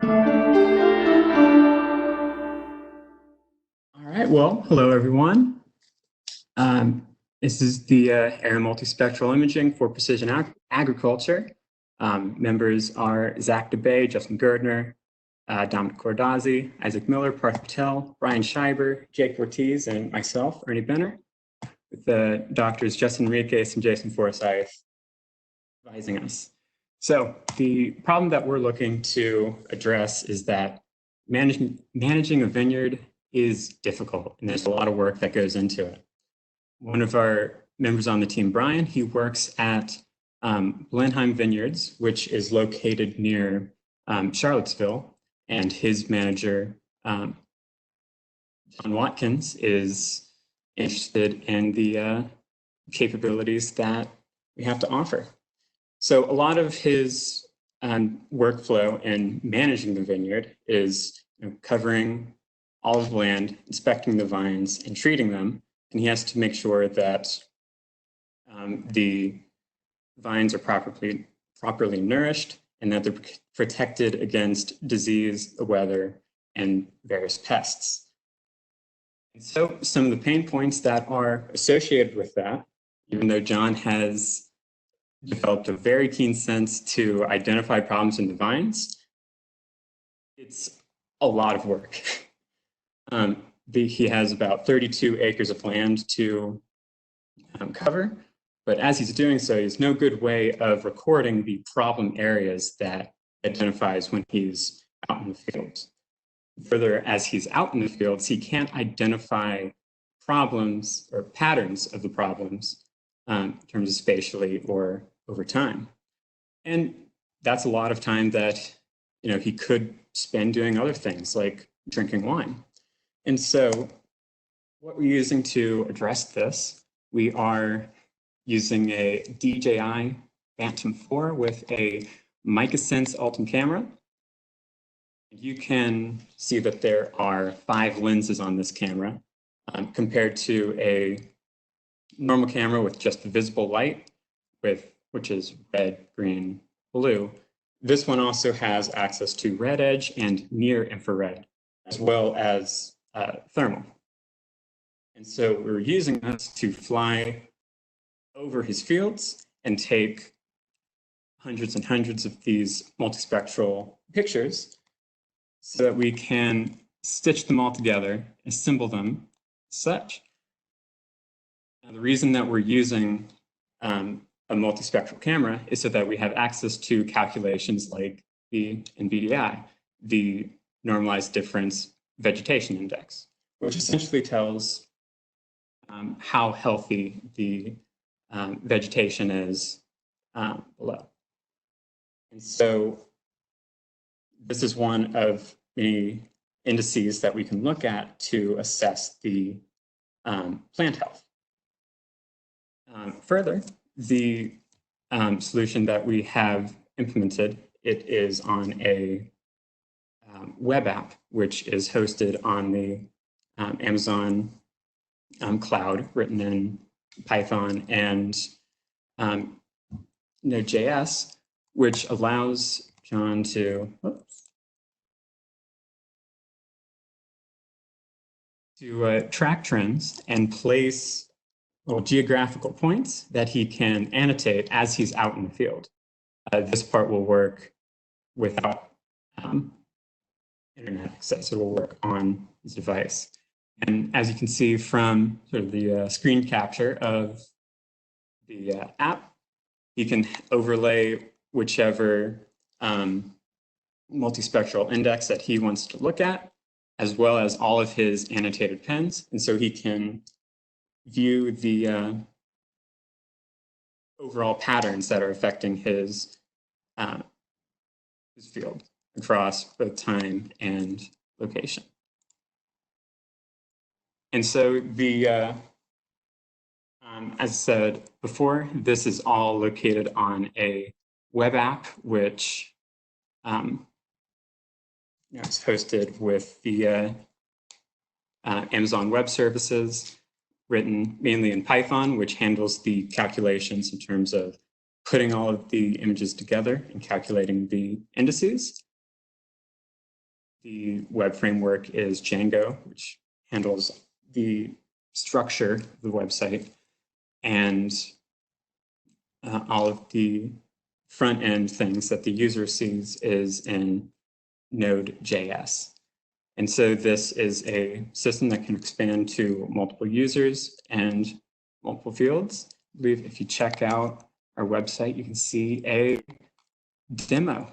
All right, well, hello everyone. This is the Air Multispectral Imaging for Precision Agriculture. Members are Zach DeBay, Justin Gerdner, Dominic Cordazzi, Isaac Miller, Parth Patel, Brian Scheiber, Jake Ortiz, and myself, Ernie Benner, with the doctors Justin Enriquez and Jason Forsyth advising us. So the problem that we're looking to address is that managing a vineyard is difficult, and there's a lot of work that goes into it. One of our members on the team, Brian, he works at Blenheim Vineyards, which is located near Charlottesville, and his manager, John Watkins, is interested in the capabilities that we have to offer. So a lot of his workflow in managing the vineyard is covering all of the land, inspecting the vines, and treating them. And he has to make sure that the vines are properly nourished and that they're protected against disease, the weather, and various pests. And so some of the pain points that are associated with that, even though John has developed a very keen sense to identify problems in the vines, it's a lot of work. He has about 32 acres of land to cover, but as he's doing so, he has no good way of recording the problem areas that identifies when he's out in the fields. Further, as he's out in the fields, he can't identify problems or patterns of the problems in terms of spatially or over time. And that's a lot of time that he could spend doing other things like drinking wine. And so what we're using to address this, we are using a DJI Phantom 4 with a MicaSense Ultim camera. You can see that there are 5 lenses on this camera compared to a normal camera with just the visible light, which is red, green, blue. This one also has access to red edge and near infrared, as well as thermal. And so we're using this to fly over his fields and take hundreds and hundreds of these multispectral pictures so that we can stitch them all together, assemble them as such. Now, the reason that we're using a multispectral camera is so that we have access to calculations like the NVDI, the Normalized Difference Vegetation Index, which essentially tells how healthy the vegetation is below. And so this is one of many indices that we can look at to assess the plant health. Further, the solution that we have implemented, it is on a web app, which is hosted on the Amazon cloud, written in Python and Node.js, which allows John to track trends and place little geographical points that he can annotate as he's out in the field. This part will work without internet access. It will work on his device. And as you can see from sort of the screen capture of the app, you can overlay whichever multispectral index that he wants to look at, as well as all of his annotated pens. And so he can view the overall patterns that are affecting his field across both time and location. And so the, as I said before, this is all located on a web app, which is hosted with the Amazon Web Services, written mainly in Python, which handles the calculations in terms of putting all of the images together and calculating the indices. The web framework is Django, which handles the structure of the website, and all of the front end things that the user sees is in Node.js. And so this is a system that can expand to multiple users and multiple fields. I believe if you check out our website, you can see a demo